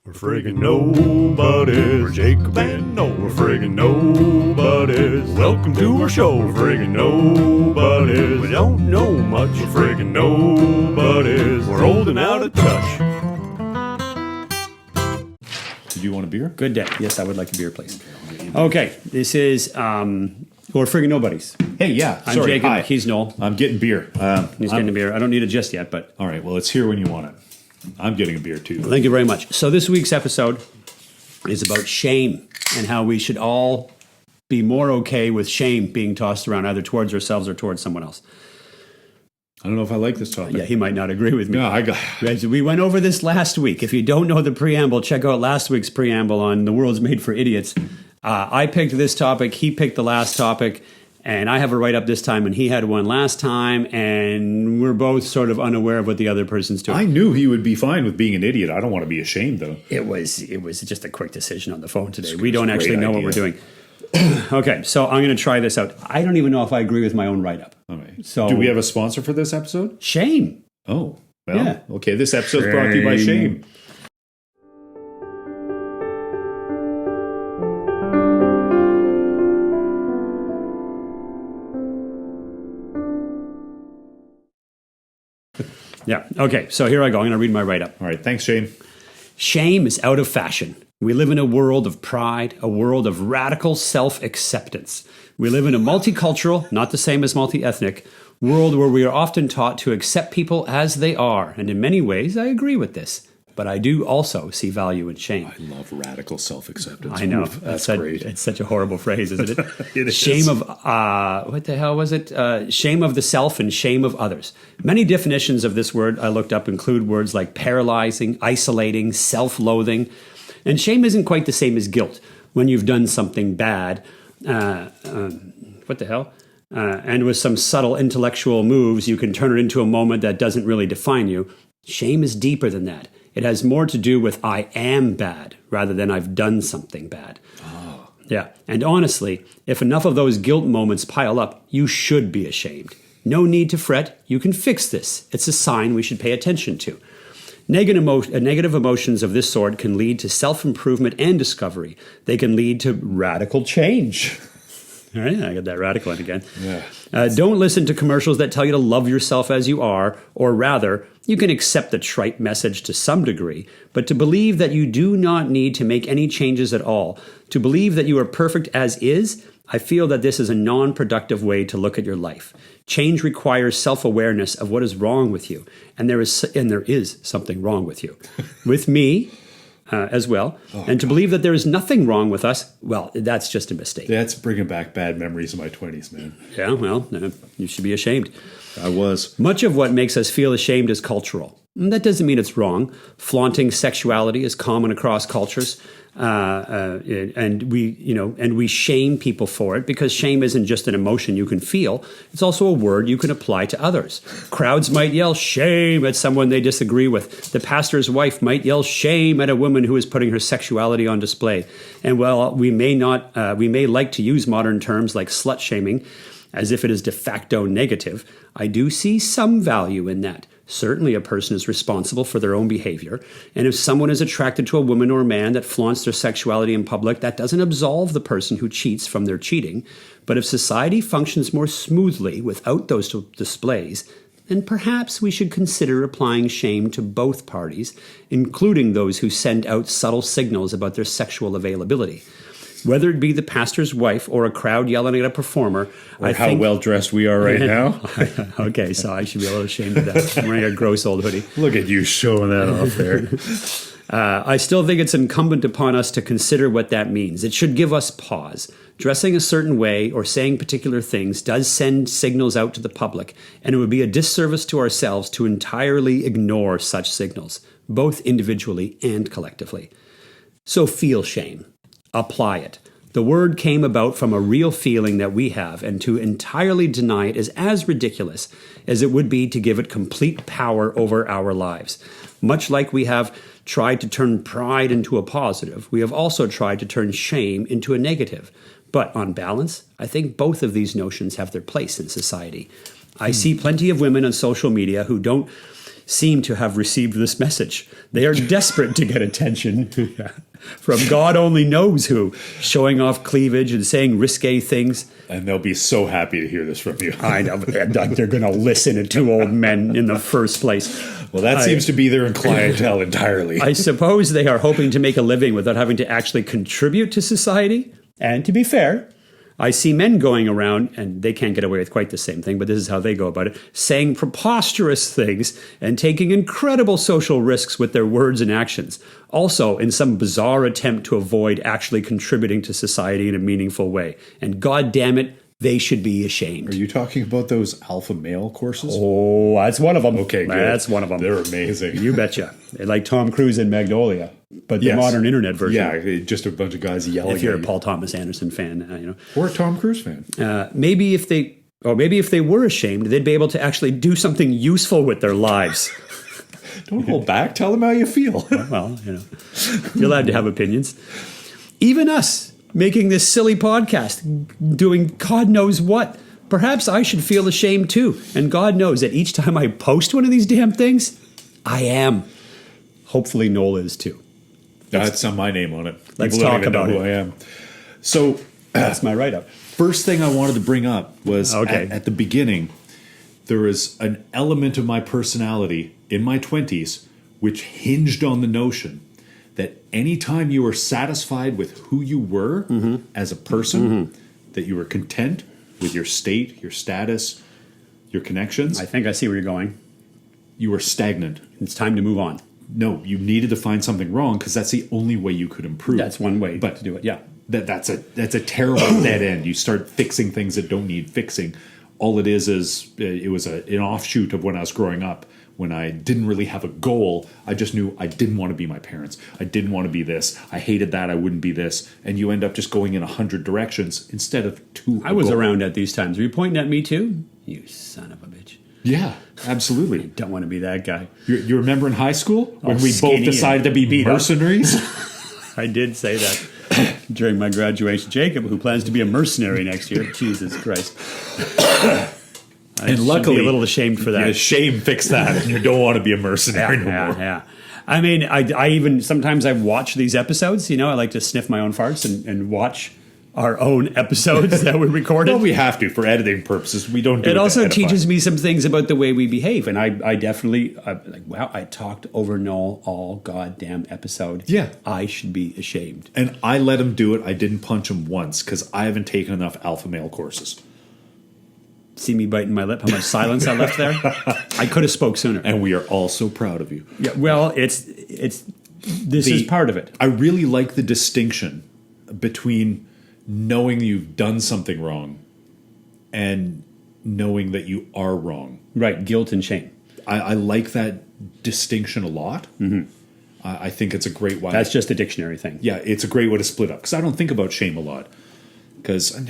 We're friggin' nobodies. We're Jacob and Noah. We're friggin' nobodies. Welcome to our show. We're friggin' nobodies. We don't know much. We're friggin' nobodies. We're old and out of touch. Did you want a beer? Good day. Yes, I would like a beer, please. Okay, this is we're friggin' nobodies. Hey, yeah. I'm Sorry. Jacob. Hi. He's Noel. I'm getting beer. He's getting a beer. I don't need it just yet, but All right. Well, it's here when you want it. I'm getting a beer too. thank you very much. So this week's episode is about shame and how we should all be more okay with shame being tossed around either towards ourselves or towards someone else. I don't know if I like this topic. Yeah, he might not agree with me. No, I got. We went over this last week. If you don't know the preamble, check out last week's preamble on The World's Made for Idiots. I picked this topic. He picked the last topic. And I have a write-up this time, and he had one last time, and we're both sort of unaware of what the other person's doing. I knew he would be fine with being an idiot. I don't want to be ashamed, though. It was just a quick decision on the phone today. We don't actually know what we're idea. doing. Okay, so I'm going to try this out. I don't even know if I agree with my own write-up. All right. So Do we have a sponsor for this episode? shame. Oh, well, Yeah. okay. This episode's brought to you by Shame. Yeah. Okay, so here I go. I'm going to read my write-up. All right. Thanks, Shane. Shame is out of fashion. We live in a world of pride, a world of radical self-acceptance. We live in a multicultural, not the same as multi-ethnic, world where we are often taught to accept people as they are. And in many ways, I agree with this. But I do also see value in shame. I love radical self-acceptance. I know. Oof, that's great. It's such a horrible phrase, isn't it? It is. Shame of, what the hell was it? Shame of the self and shame of others. Many definitions of this word I looked up include words like paralyzing, isolating, self-loathing. And shame isn't quite the same as guilt. When you've done something bad, what the hell? And with some subtle intellectual moves, you can turn it into a moment that doesn't really define you. Shame is deeper than that. It has more to do with I am bad rather than I've done something bad. Oh. Yeah. And honestly, if enough of those guilt moments pile up, you should be ashamed. No need to fret. You can fix this. It's a sign we should pay attention to. Negative emotions of this sort can lead to self-improvement and discovery. They can lead to radical change. All right, I got that radical in again. Yeah. Don't listen to commercials that tell you to love yourself as you are, or rather, you can accept the trite message to some degree, but to believe that you do not need to make any changes at all, to believe that you are perfect as is, I feel that this is a non-productive way to look at your life. Change requires self-awareness of what is wrong with you, and there is something wrong with you. With me, as well. And to believe that there is nothing wrong with us, well, that's just a mistake. That's bringing back bad memories of my 20s, man. Yeah, well, you should be ashamed. I was. Much of what makes us feel ashamed is cultural. And that doesn't mean it's wrong. Flaunting sexuality is common across cultures. And we shame people for it because shame isn't just an emotion you can feel. It's also a word you can apply to others. Crowds might yell shame at someone they disagree with. The pastor's wife might yell shame at a woman who is putting her sexuality on display. And while we may like to use modern terms like slut shaming as if it is de facto negative, I do see some value in that. Certainly a person is responsible for their own behavior, and if someone is attracted to a woman or a man that flaunts their sexuality in public, that doesn't absolve the person who cheats from their cheating. But if society functions more smoothly without those displays, then perhaps we should consider applying shame to both parties, including those who send out subtle signals about their sexual availability. Whether it be the pastor's wife or a crowd yelling at a performer, Or how well-dressed we are right now. Okay, so I should be a little ashamed of that. I'm wearing a gross old hoodie. Look at you showing that off there. I still think it's incumbent upon us to consider what that means. It should give us pause. Dressing a certain way or saying particular things does send signals out to the public, and it would be a disservice to ourselves to entirely ignore such signals, both individually and collectively. So feel shame. Apply it. The word came about from a real feeling that we have, and to entirely deny it is as ridiculous as it would be to give it complete power over our lives. Much like we have tried to turn pride into a positive, we have also tried to turn shame into a negative. But on balance, I think both of these notions have their place in society. I see plenty of women on social media who don't seem to have received this message. They are desperate to get attention from God only knows who, showing off cleavage and saying risque things. And they'll be so happy to hear this from you. I know, they're going to listen to two old men in the first place. Well, that seems to be their clientele entirely. I suppose they are hoping to make a living without having to actually contribute to society. And to be fair, I see men going around, and they can't get away with quite the same thing, but this is how they go about it, saying preposterous things and taking incredible social risks with their words and actions. Also, in some bizarre attempt to avoid actually contributing to society in a meaningful way. And God damn it, they should be ashamed. Are you talking about those alpha male courses? Oh, that's one of them. Okay, good. That's one of them. They're amazing. You betcha. They're like Tom Cruise in Magnolia, but the modern internet version. Yeah, just a bunch of guys yelling. If you're at a you. Paul Thomas Anderson fan, Or a Tom Cruise fan. maybe if they were ashamed, they'd be able to actually do something useful with their lives. Don't hold back. Tell them how you feel. Well, you're allowed to have opinions. Even us making this silly podcast, doing God knows what. Perhaps I should feel ashamed too. And God knows that each time I post one of these damn things, I am. Hopefully Noel is too. That's not my name on it. Let's People don't talk even know about who it. I am. So That's my write-up. first thing I wanted to bring up was Okay. at the beginning, there was an element of my personality in my 20s which hinged on the notion that anytime you were satisfied with who you were as a person, that you were content with your state, your status, your connections, I think I see where you're going. you were stagnant. It's time to move on. No, you needed to find something wrong because that's the only way you could improve. That's one way to do it, yeah. That's a terrible dead end. You start fixing things that don't need fixing. All it is it was an offshoot of when I was growing up. When I didn't really have a goal, I just knew I didn't want to be my parents. I didn't want to be this. I hated that. I wouldn't be this. And you end up just going in 100 directions instead of two. I was around at these times. Were you pointing at me too? You son of a bitch. Yeah, absolutely. Don't want to be that guy. You remember in high school when we skinny both decided to and be beat up. mercenaries? I did say that during my graduation. Jacob, who plans to be a mercenary next year. Jesus Christ. I And should luckily, be a little ashamed for that. Yeah, shame fixed that, and you don't want to be a mercenary no more. Yeah. I mean, I even sometimes I watch these episodes. I like to sniff my own farts and watch our own episodes that we recorded. Well, we have to for editing purposes. We don't do it. It to also edify. teaches me some things about the way we behave, and I definitely wow, I talked over Noel all goddamn episode. Yeah. I should be ashamed. And I let him do it. I didn't punch him once because I haven't taken enough alpha male courses. See me biting my lip? How much silence I left there? I could have spoke sooner. And we are all so proud of you. Yeah, well, this is part of it. I really like the distinction between knowing you've done something wrong and knowing that you are wrong. Right, guilt and shame. I like that distinction a lot. Mm-hmm. I think it's a great way. That's just a dictionary thing. Yeah, it's a great way to split up because I don't think about shame a lot because I'm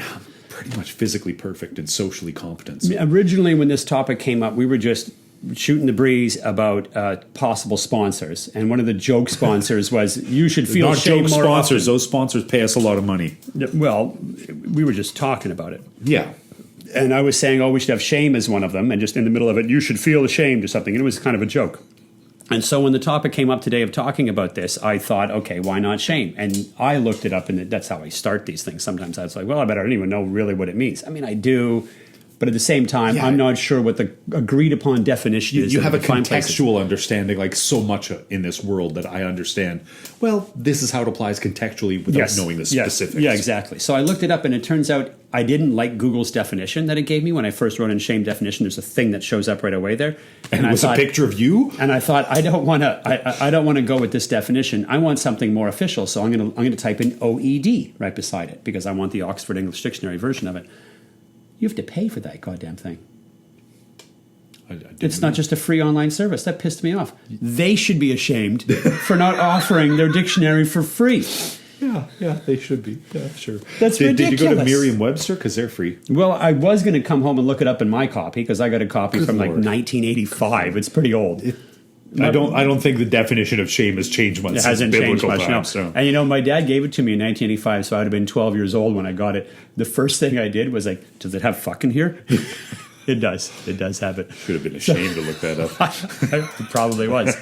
pretty much physically perfect and socially competent. So. Originally, when this topic came up, we were just shooting the breeze about possible sponsors, and one of the joke sponsors was you should feel Not shame joke more sponsors. often. Those sponsors pay us a lot of money. Well, we were just talking about it. Yeah. And I was saying, we should have shame as one of them. And just in the middle of it, you should feel ashamed or something. And it was kind of a joke. And so when the topic came up today of talking about this, I thought, okay, why not shame? And I looked it up, and that's how I start these things. Sometimes I was like, well, I don't even know really what it means. I mean, I do. But at the same time, I'm not sure what the agreed upon definition is. You have a defined places. contextual understanding, like so much in this world that I understand. Well, this is how it applies contextually without knowing the specifics. Yeah, exactly. So I looked it up, and it turns out I didn't like Google's definition that it gave me when I first wrote in shame definition. There's a thing that shows up right away there, And it was a picture of you. And I thought I don't want to go with this definition. I want something more official. So I'm going to type in OED right beside it because I want the Oxford English Dictionary version of it. You have to pay for that goddamn thing. It's not just a free online service. That pissed me off. They should be ashamed for not offering their dictionary for free. Yeah, they should be. Yeah, sure. That's Did you go to ridiculous. Merriam-Webster? Because they're free. Well, I was going to come home and look it up in my copy because I got a copy from like Lord. 1985. It's pretty old. I don't think the definition of shame has changed much It since hasn't changed biblical much, no. times. So. And my dad gave it to me in 1985, so I'd have been 12 years old when I got it. The first thing I did was like, does it have fuck in here? It does. It does have it. Should have been ashamed to look that up. It probably was.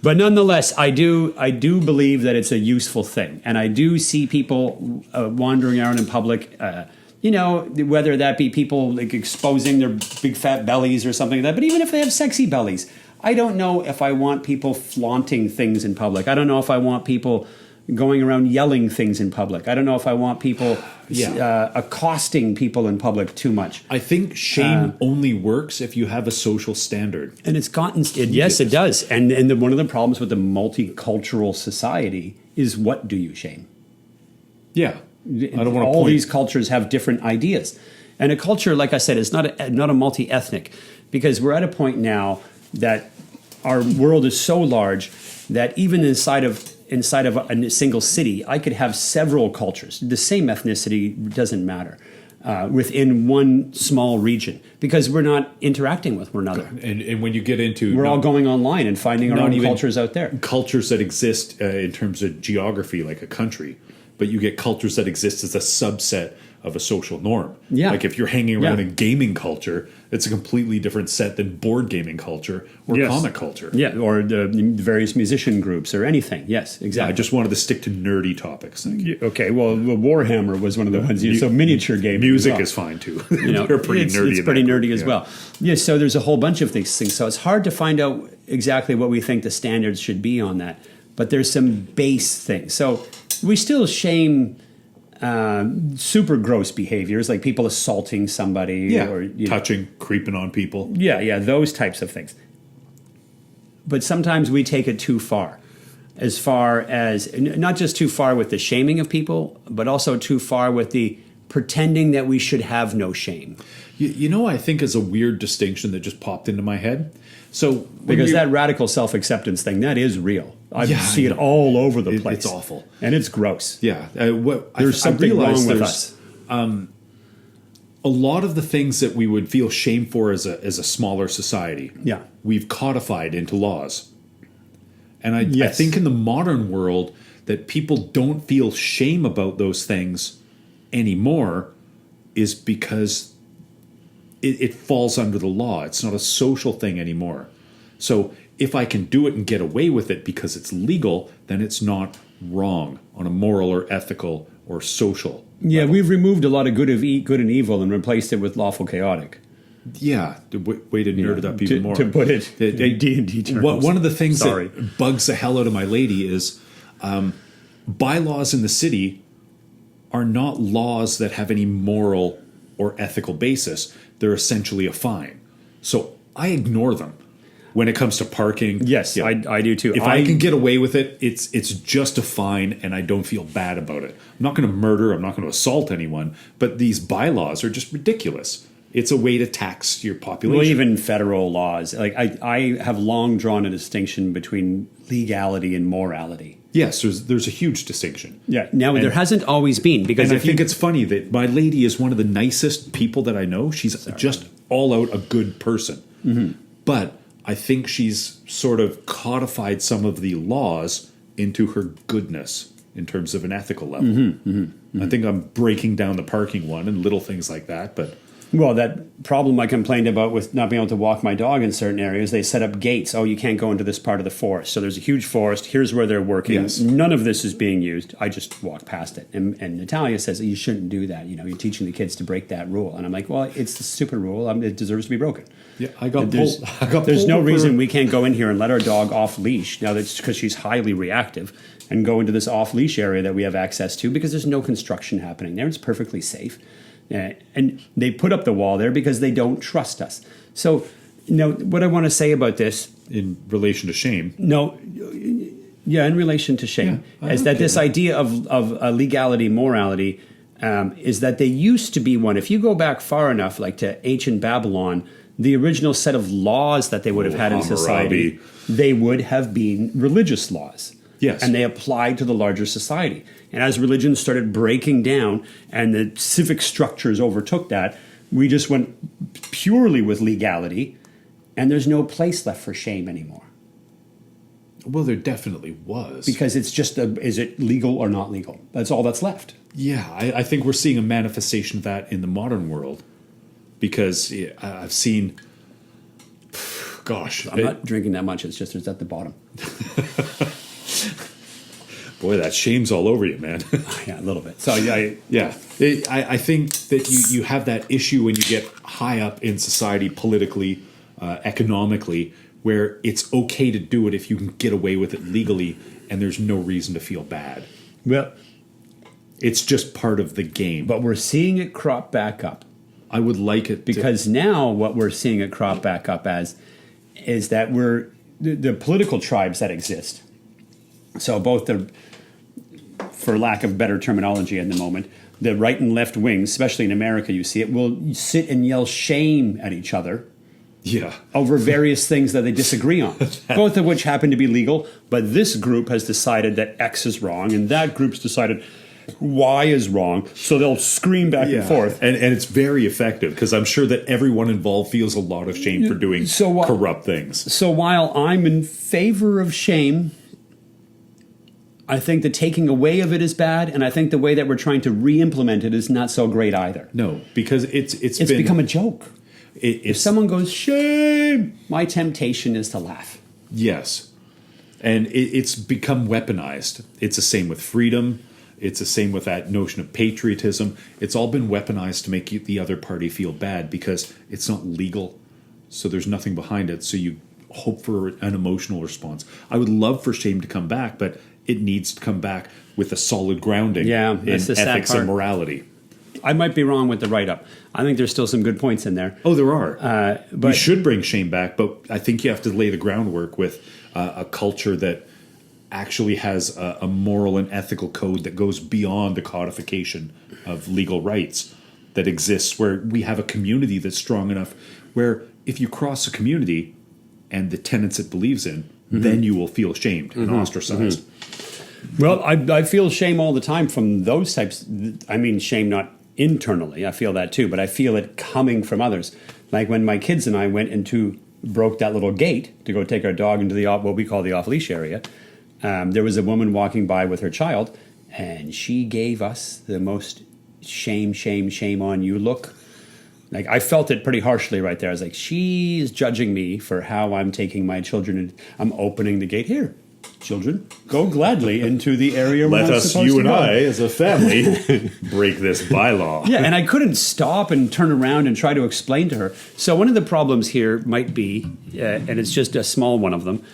But nonetheless, I do believe that it's a useful thing. And I do see people wandering around in public, whether that be people like exposing their big fat bellies or something like that. But even if they have sexy bellies, I don't know if I want people flaunting things in public. I don't know if I want people going around yelling things in public. I don't know if I want people accosting people in public too much. I think shame only works if you have a social standard. And it's gotten, yes, it does. And one of the problems with the multicultural society is, what do you shame? Yeah. I don't want to All these cultures have different ideas. And a culture, like I said, is not a multi-ethnic, because we're at a point now that our world is so large that even inside of a single city, I could have several cultures. The same ethnicity doesn't matter within one small region, because we're not interacting with one another. And when you get into... We're all going online and finding our own cultures out there. Cultures that exist in terms of geography, like a country, but you get cultures that exist as a subset of a social norm. Yeah. Like if you're hanging around in gaming culture, it's a completely different set than board gaming culture or comic culture. Yeah, or the various musician groups or anything. Yes, exactly. I just wanted to stick to nerdy topics. Okay, well, Warhammer was one of the ones. So miniature gaming. Music is fine too. They're pretty nerdy. It's pretty nerdy as well. Yeah, so there's a whole bunch of these things. So it's hard to find out exactly what we think the standards should be on that. But there's some base things. So we still shame super gross behaviors, like people assaulting somebody, or touching, creeping on people. Yeah, those types of things. But sometimes we take it too far as not just too far with the shaming of people, but also too far with the pretending that we should have no shame. I think is a weird distinction that just popped into my head. So because that radical self-acceptance thing, that is real. I see it all over the place. It's awful. And it's gross. Yeah. There's something wrong with us. A lot of the things that we would feel shame for as a smaller society, we've codified into laws. And I think in the modern world that people don't feel shame about those things anymore is because it falls under the law. It's not a social thing anymore. So if I can do it and get away with it because it's legal, then it's not wrong on a moral or ethical or social level. We've removed a lot of good and evil and replaced it with lawful chaotic. Yeah, way to nerd it up even more. To put it in D&D terms. One of the things that bugs the hell out of my lady is bylaws in the city are not laws that have any moral or ethical basis. They're essentially a fine. So I ignore them when it comes to parking. Yes, I do too. If I can get away with it, it's just a fine, and I don't feel bad about it. I'm not going to murder. I'm not going to assault anyone. But these bylaws are just ridiculous. It's a way to tax your population. Well, even federal laws. Like I have long drawn a distinction between legality and morality. Yes, there's a huge distinction. Yeah. Now, there hasn't always been, because I think it's funny that my lady is one of the nicest people that I know. She's just all out a good person. Mm-hmm. But I think she's sort of codified some of the laws into her goodness in terms of an ethical level. Mm-hmm, mm-hmm. I think I'm breaking down the parking one and little things like that, but... Well, that problem I complained about with not being able to walk my dog in certain areas, they set up gates. Oh, you can't go into this part of the forest. So there's a huge forest. Here's where they're working. Yes. None of this is being used. I just walk past it. And Natalia says, you shouldn't do that. You're teaching the kids to break that rule. And I'm like, well, it's a stupid rule. It deserves to be broken. Yeah, There's no reason we can't go in here and let our dog off leash. Now, that's because she's highly reactive, and go into this off leash area that we have access to, because there's no construction happening there. It's perfectly safe. And they put up the wall there because they don't trust us. So, what I want to say about this... In relation to shame. In relation to shame. Is that this idea of legality, morality, is that they used to be one. If you go back far enough, like to ancient Babylon, the original set of laws that they would have had in society, they would have been religious laws. Yes. And they applied to the larger society. And as religion started breaking down and the civic structures overtook that, we just went purely with legality, and there's no place left for shame anymore. Well, there definitely was. Because it's just, is it legal or not legal? That's all that's left. Yeah, I think we're seeing a manifestation of that in the modern world. because I've seen. Gosh, I'm not drinking that much. It's just it's at the bottom. Boy, that shame's all over you, man. Yeah, a little bit. So Yeah, I think that you have that issue when you get high up in society, politically, economically, where it's okay to do it if you can get away with it legally, and there's no reason to feel bad. well, It's just part of the game. but we're seeing it crop back up. I would like it Because now what we're seeing it crop back up as is that we're the political tribes that exist. So both the, for lack of better terminology at the moment, the right and left wings, especially in America, you see it, will sit and yell shame at each other over various things that they disagree on, both of which happen to be legal. But this group has decided that X is wrong, and that group's decided Y is wrong, so they'll scream back and forth. And it's very effective because I'm sure that everyone involved feels a lot of shame for doing corrupt things. So while I'm in favor of shame, I think the taking away of it is bad, and I think the way that we're trying to re-implement it is not so great either. No, because it's become a joke. If If someone goes, shame, my temptation is to laugh. Yes. And it's become weaponized. It's the same with freedom. It's the same with that notion of patriotism. It's all been weaponized to make the other party feel bad because it's not legal. So there's nothing behind it. So you hope for an emotional response. I would love for shame to come back, but it needs to come back with a solid grounding in that's the sad ethics part. and morality. I might be wrong with the write-up. I think there's still some good points in there. Oh, there are. But we should bring shame back, but I think you have to lay the groundwork with a culture that actually has a moral and ethical code that goes beyond the codification of legal rights that exists, where we have a community that's strong enough where if you cross a community and the tenets it believes in, then you will feel shamed and ostracized. Well, I feel shame all the time from those types. I mean, shame not internally. I feel that too, but I feel it coming from others. Like when my kids and I went broke that little gate to go take our dog into what we call the off-leash area. There was a woman walking by with her child, and she gave us the most shame on you look. Like, I felt it pretty harshly right there. I was like, she's judging me for how I'm taking my children, and I'm opening the gate. Here, children, go gladly into the area where Let I'm us, supposed you to and go. I, as a family, break this bylaw. Yeah, and I couldn't stop and turn around and try to explain to her. So one of the problems here might be, and it's just a small one of them,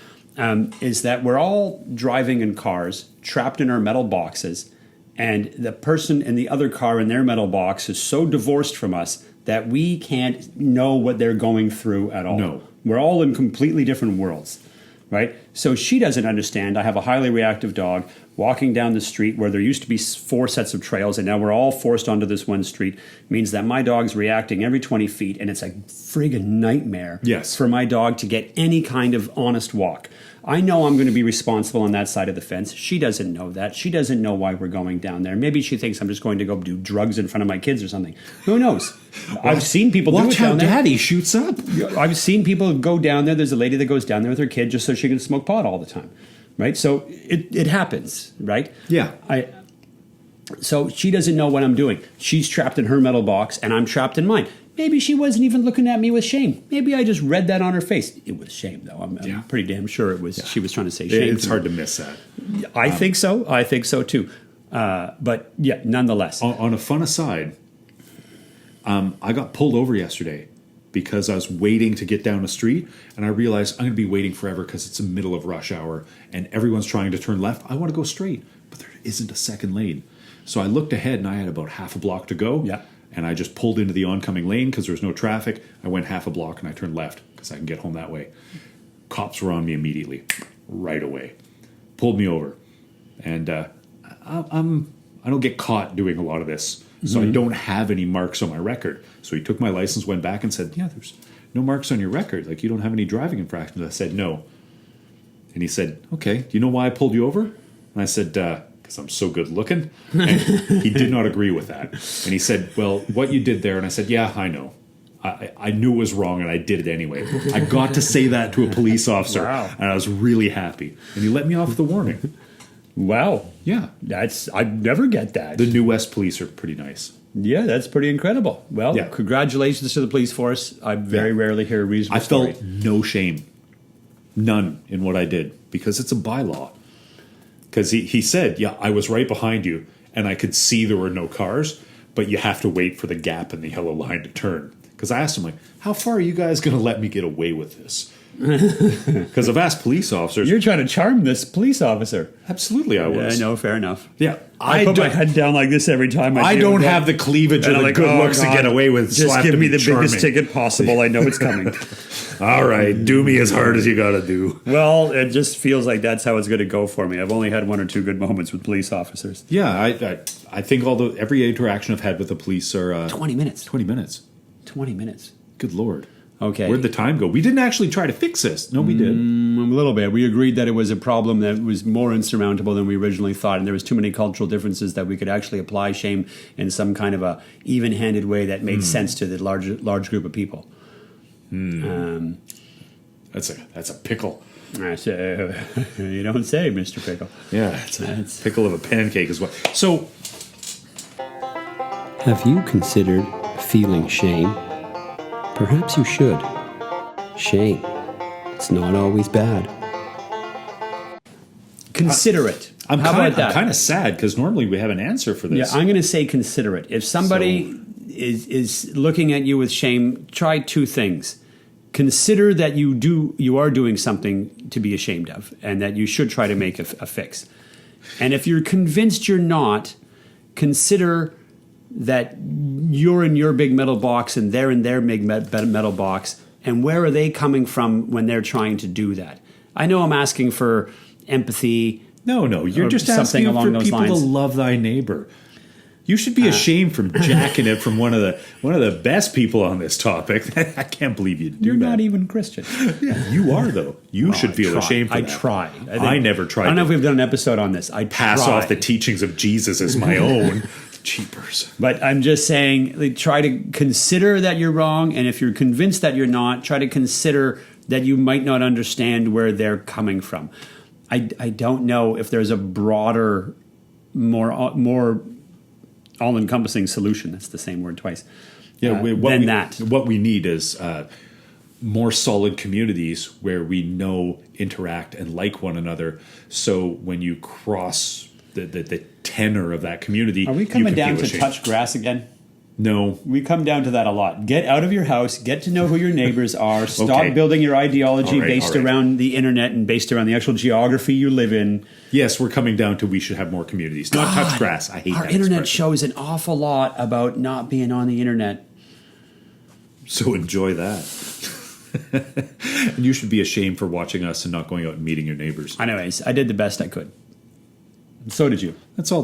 is that we're all driving in cars, trapped in our metal boxes, and the person in the other car in their metal box is so divorced from us that we can't know what they're going through at all. No. We're all in completely different worlds, right? So she doesn't understand. I have a highly reactive dog walking down the street where there used to be 4 sets of trails, and now we're all forced onto this one street. Means that my dog's reacting every 20 feet, and it's a friggin' nightmare for my dog to get any kind of honest walk. I know I'm going to be responsible on that side of the fence. She doesn't know that. She doesn't know why we're going down there. Maybe she thinks I'm just going to go do drugs in front of my kids or something. Who knows? I've seen people do it down there. Watch how Daddy shoots up. I've seen people go down there. There's a lady that goes down there with her kid just so she can smoke pot all the time, right? So it happens, right? Yeah. So she doesn't know what I'm doing. She's trapped in her metal box, and I'm trapped in mine. Maybe she wasn't even looking at me with shame. Maybe I just read that on her face. It was shame, though. I'm pretty damn sure it was. Yeah. She was trying to say shame. It's hard to miss that. I think so. I think so too. But yeah, nonetheless. On a fun aside, I got pulled over yesterday because I was waiting to get down a street, and I realized I'm going to be waiting forever because it's the middle of rush hour and everyone's trying to turn left. I want to go straight, but there isn't a second lane. So I looked ahead, and I had about half a block to go. Yeah. And I just pulled into the oncoming lane because there was no traffic. I went half a block, and I turned left because I can get home that way. Cops were on me immediately, right away. Pulled me over. And I don't get caught doing a lot of this. So I don't have any marks on my record. So he took my license, went back and said, yeah, there's no marks on your record. Like, you don't have any driving infractions. I said, no. And he said, okay, do you know why I pulled you over? And I said, because I'm so good looking. And he did not agree with that. And he said, well, what you did there. And I said, yeah, I know. I knew it was wrong, and I did it anyway. I got to say that to a police officer, and I was really happy. And he let me off with a warning. Wow. Yeah. I'd never get that. The New West police are pretty nice. Yeah, that's pretty incredible. Well, Yeah. congratulations to the police force. I very rarely hear a reasonable I story. felt no shame, none in what I did, because it's a bylaw. Because he said, yeah, I was right behind you, and I could see there were no cars, but you have to wait for the gap in the yellow line to turn. Because I asked him, like, how far are you guys going to let me get away with this? Because I've asked police officers. You're trying to charm this police officer. Absolutely, I was. Yeah, no, fair enough. Yeah, I put my head down like this every time I deal don't with have that. the cleavage or And I'm the like, good oh, looks to God, get away with. So I Just have give to me be the biggest charming. ticket possible. I know it's coming. All right, do me as hard as you got to do. Well, it just feels like that's how it's going to go for me. I've only had one or two good moments with police officers. Yeah, I think every interaction I've had with the police are 20 minutes. 20 minutes. 20 minutes. Good Lord. Okay. Where'd the time go? We didn't actually try to fix this. No, we did. A little bit. We agreed that it was a problem that was more insurmountable than we originally thought, and there was too many cultural differences that we could actually apply shame in some kind of a even-handed way that made sense to the large group of people. That's a pickle. So, you don't say, Mr. Pickle. Yeah, it's a pickle of a pancake as well. So, Have you considered feeling shame? Perhaps you should. Shame. It's not always bad. Consider it. I'm How about that? kind of sad because normally we have an answer for Yeah, this. I'm going to say consider it. If somebody is looking at you with shame, try two things. Consider that you are doing something to be ashamed of, and that you should try to make a fix. And if you're convinced you're not, consider that you're in your big metal box and they're in their big metal box, and where are they coming from when they're trying to do that? I know I'm asking for empathy. No, you're Or just something asking along for those people lines. to love thy neighbor. You should be ashamed from jacking it from one of the best people on this topic. I can't believe you do You're that. not even Christian. Yeah, you are though. You should feel ashamed for I that. try. I never tried. I don't know if to we've done an episode on this. I pass try. off the teachings of Jesus as my own. Cheapers. But I'm just saying, like, try to consider that you're wrong, and if you're convinced that you're not, try to consider that you might not understand where they're coming from. I don't know if there's a broader, more all-encompassing solution. That's the same word twice. Yeah, that. What we need is more solid communities where we know, interact, and like one another. So when you cross the tenor of that community, Are we you coming can down feel to ashamed. touch grass again? No. We come down to that a lot. Get out of your house. Get to know who your neighbors are. Stop Okay. building your ideology All right, based all right. around the internet and based around the actual geography you live in. Yes, we're coming down to we should have more communities. Not touch grass. I hate Our that internet expression. shows an awful lot about not being on the internet. So enjoy that. And you should be ashamed for watching us and not going out and meeting your neighbors. Anyways, I did the best I could. So did you. That's all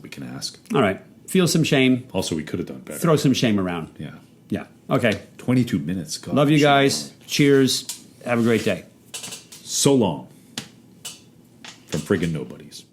we can ask. All right. Feel some shame. Also, we could have done better. Throw some shame around. Yeah. Yeah. Okay. 22 minutes. God, Love you shit. guys. Cheers. Have a great day. So long. From Friggin' Nobodies.